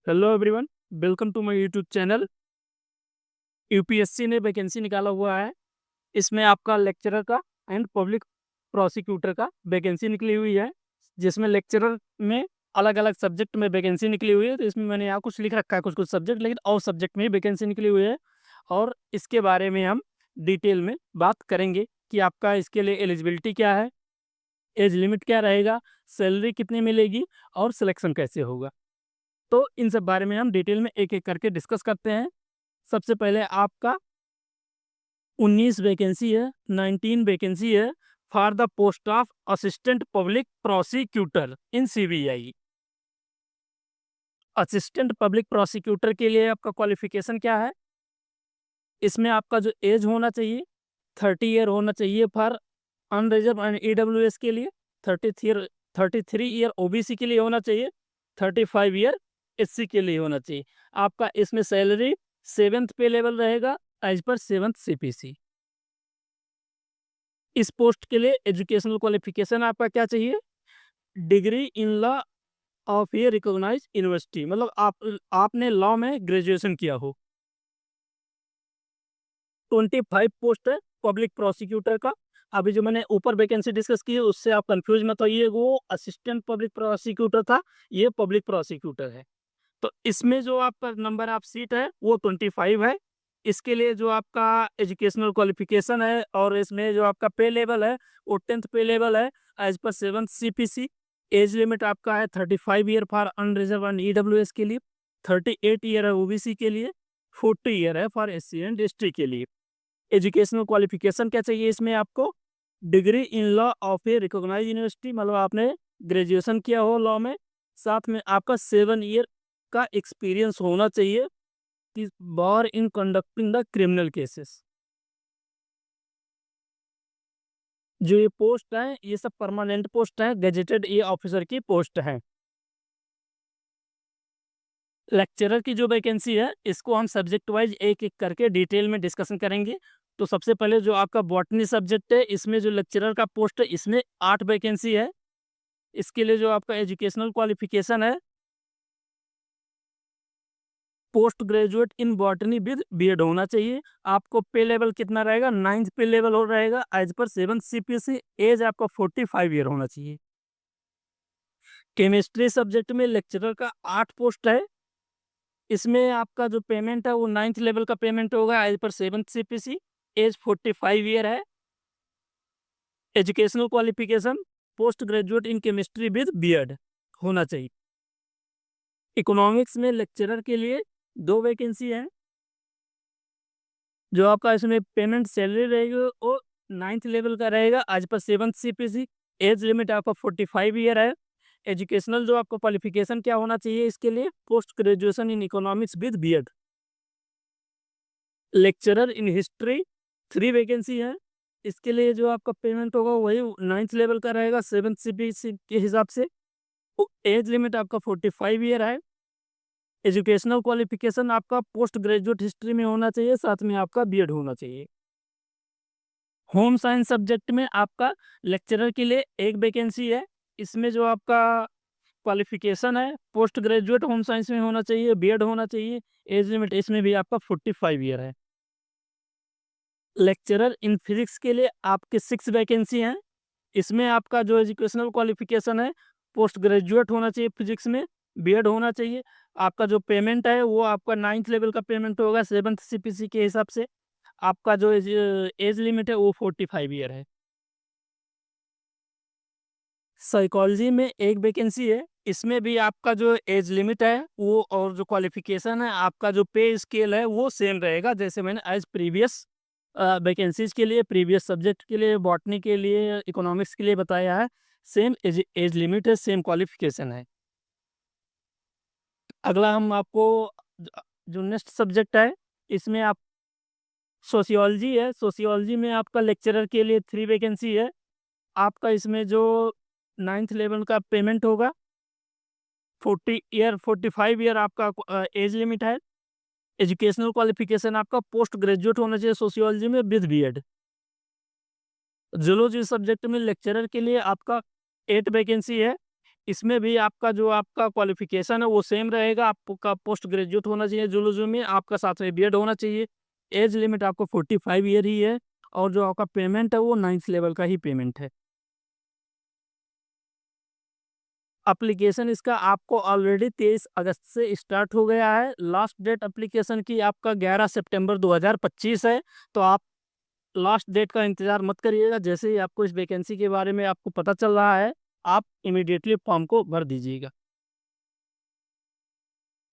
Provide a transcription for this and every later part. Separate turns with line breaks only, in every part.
Hello everyone, welcome to my YouTube channel. UPSC ने vacancy निकाला हुआ है। इसमें आपका लेक्चरर का एंड पब्लिक प्रोसिक्यूटर का वैकेंसी निकली हुई है, जिसमें लेक्चरर में अलग अलग सब्जेक्ट में वैकेंसी निकली हुई है। तो इसमें मैंने यहाँ कुछ लिख रखा है, कुछ कुछ सब्जेक्ट, लेकिन और सब्जेक्ट में ही वैकेंसी निकली हुई है। और इसके बारे में हम डिटेल में बात करेंगे कि आपका इसके लिए एलिजिबिलिटी क्या है, एज लिमिट क्या रहेगा, सैलरी कितनी मिलेगी और सिलेक्शन कैसे होगा। तो इन सब बारे में हम डिटेल में एक एक करके डिस्कस करते हैं। सबसे पहले आपका 19 वैकेंसी है, 19 वैकेंसी है for the post of assistant public prosecutor in CBI. Assistant public prosecutor के लिए आपका क्वालिफिकेशन क्या है? इसमें आपका जो एज होना चाहिए 30 ईयर होना चाहिए फॉर अनरिजर्व एंड ईडब्ल्यूएस के लिए, 33 ईयर ओबीसी के लिए होना चाहिए, 35 ईयर एससी के लिए होना चाहिए। आपका इसमें सैलरी 7th पे लेवल रहेगा एज पर 7th सीपीसी। इस पोस्ट के लिए एजुकेशनल क्वालिफिकेशन आपका क्या चाहिए? Degree in law of a recognised university, मतलब आपने लॉ में ग्रेजुएशन किया हो। 25 पोस्ट है पब्लिक प्रोसिक्यूटर का। अभी जो मैंने ऊपर वैकेंसी डिस्कस की है उससे आप कंफ्यूज मत होइए, वो असिस्टेंट पब्लिक प्रोसिक्यूटर था, ये पब्लिक प्रोसिक्यूटर है। तो इसमें जो आपका नंबर ऑफ सीट है वो 25 है। इसके लिए जो आपका एजुकेशनल क्वालिफिकेशन है और इसमें जो आपका पे लेवल है वो 10th पे लेवल है एज पर 7th सीपीसी। एज लिमिट आपका है 35 year for unreserved and EWS के लिए, 38 ईयर है ओबीसी के लिए, 40 ईयर है फॉर एससी एंड एसटी के लिए। एजुकेशनल क्वालिफिकेशन क्या चाहिए इसमें आपको? Degree in law of a recognise university, मतलब आपने ग्रेजुएशन किया हो लॉ में, साथ में आपका 7 ईयर का एक्सपीरियंस होना चाहिए कि bar in conducting the criminal cases. जो ये पोस्ट है ये सब परमानेंट पोस्ट है, गेजेटेड ए ऑफिसर की पोस्ट है। लेक्चरर की जो वैकेंसी है इसको हम सब्जेक्ट वाइज एक एक करके डिटेल में डिस्कशन करेंगे। तो सबसे पहले जो आपका बॉटनी सब्जेक्ट है इसमें जो लेक्चरर का पोस्ट है इसमें 8 वैकेंसी है। इसके लिए जो आपका एजुकेशनल क्वालिफिकेशन है post graduate in botany with BEd होना चाहिए। आपको पे लेवल कितना रहेगा? 9th पे लेवल हो रहेगा एज पर 7th सीपीसी। एज आपका 45 ईयर होना चाहिए। केमिस्ट्री सब्जेक्ट में लेक्चरर का 8 पोस्ट है। इसमें आपका जो पेमेंट है वो 9th लेवल का पेमेंट होगा एज पर 7th सीपीसी। एज 45 ईयर है। Educational qualification post graduate in chemistry with BEd होना चाहिए। इकोनॉमिक्स में लेक्चरर के लिए 2 वैकेंसी है। जो आपका इसमें पेमेंट सैलरी रहेगी वो 9th लेवल का रहेगा एज पर 7th सीपीसी। एज लिमिट आपका 45 ईयर है। एजुकेशनल जो आपको क्वालिफिकेशन क्या होना चाहिए इसके लिए? Post graduation in economics with BEd. Lecturer in history 3 vacancy है। इसके लिए जो आपका पेमेंट होगा वही 9th लेवल का रहेगा 7th सीपीसी के हिसाब से। एज लिमिट आपका 45 ईयर है। एजुकेशनल क्वालिफिकेशन आपका पोस्ट ग्रेजुएट हिस्ट्री में होना चाहिए, साथ में आपका बीएड होना चाहिए। होम साइंस सब्जेक्ट में आपका लेक्चरर के लिए 1 वैकेंसी है। इसमें जो आपका क्वालिफिकेशन है पोस्ट ग्रेजुएट होम साइंस में होना चाहिए, बीएड होना चाहिए। एज लिमिट इसमें भी आपका 45 ईयर है। लेक्चरर इन फिजिक्स के लिए आपके 6 वैकेंसी हैं। इसमें आपका जो एजुकेशनल क्वालिफिकेशन है पोस्ट ग्रेजुएट होना चाहिए फिजिक्स में, बीएड होना चाहिए। आपका जो पेमेंट है वो आपका 9th लेवल का पेमेंट होगा 7th सीपीसी के हिसाब से। आपका जो एज लिमिट है वो 45 ईयर है। साइकोलॉजी में 1 वैकेंसी है। इसमें भी आपका जो एज लिमिट है वो और जो क्वालिफिकेशन है आपका जो पे स्केल है वो सेम रहेगा, जैसे मैंने एज प्रीवियस वैकेंसीज के लिए, प्रीवियस सब्जेक्ट के लिए, बॉटनी के लिए, इकोनॉमिक्स के लिए बताया है। सेम एज एज लिमिट है, सेम क्वालिफिकेशन है। अगला हम आपको जो नेक्स्ट सब्जेक्ट है इसमें आप सोशियोलॉजी है। सोशियोलॉजी में आपका लेक्चरर के लिए 3 वैकेंसी है। आपका इसमें जो 9th लेवल का पेमेंट होगा 45 ईयर आपका एज लिमिट है। एजुकेशनल क्वालिफिकेशन आपका पोस्ट ग्रेजुएट होना चाहिए सोशियोलॉजी में विद बीएड। जूलॉजी सब्जेक्ट में लेक्चरर के लिए आपका 8 वैकेंसी है। इसमें भी आपका जो आपका क्वालिफ़िकेशन है वो सेम रहेगा, आपका पोस्ट ग्रेजुएट होना चाहिए ज़ूलॉजी में, आपका साथ में बीएड होना चाहिए। एज लिमिट आपको 45 ईयर ही है और जो आपका पेमेंट है वो 9th लेवल का ही पेमेंट है। एप्लीकेशन इसका आपको ऑलरेडी 23 अगस्त से स्टार्ट हो गया है। लास्ट डेट एप्लीकेशन की आपका 11 सितंबर 2025 है। तो आप लास्ट डेट का इंतज़ार मत करिएगा। जैसे ही आपको इस वैकेंसी के बारे में आपको पता चल रहा है, आप इमीडिएटली फॉर्म को भर दीजिएगा।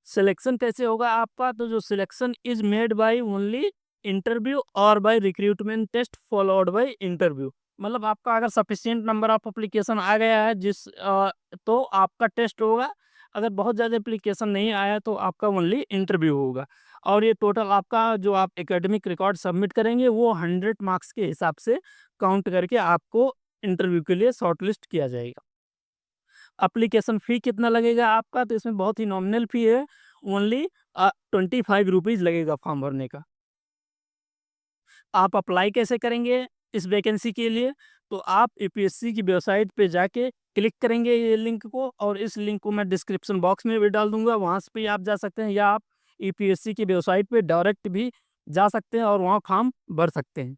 सिलेक्शन कैसे होगा आपका? तो जो selection is made by only interview और by recruitment test followed by interview. मतलब आपका अगर सफिशिएंट नंबर ऑफ एप्लीकेशन आ गया है तो आपका टेस्ट होगा। अगर बहुत ज़्यादा एप्लीकेशन नहीं आया तो आपका ओनली इंटरव्यू होगा। और ये टोटल आपका जो आप एकेडमिक रिकॉर्ड सबमिट करेंगे वो 100 मार्क्स के हिसाब से काउंट करके आपको इंटरव्यू के लिए शॉर्टलिस्ट किया जाएगा। एप्लीकेशन फ़ी कितना लगेगा आपका? तो इसमें बहुत ही नॉमिनल फ़ी है, ओनली 25 रुपीज़ लगेगा फॉर्म भरने का। आप अप्लाई कैसे करेंगे इस वैकेंसी के लिए? तो आप यूपीएससी की वेबसाइट पे जाके क्लिक करेंगे ये लिंक को, और इस लिंक को मैं डिस्क्रिप्शन बॉक्स में भी डाल दूँगा, वहाँ से भी आप जा सकते हैं, या आप यूपीएससी की वेबसाइट पे डायरेक्ट भी जा सकते हैं और वहाँ फॉर्म भर सकते हैं।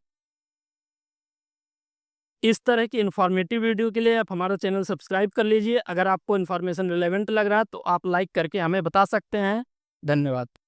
इस तरह की इन्फॉर्मेटिव वीडियो के लिए आप हमारा चैनल सब्सक्राइब कर लीजिए। अगर आपको इन्फॉर्मेशन रिलेवेंट लग रहा है तो आप लाइक करके हमें बता सकते हैं। धन्यवाद।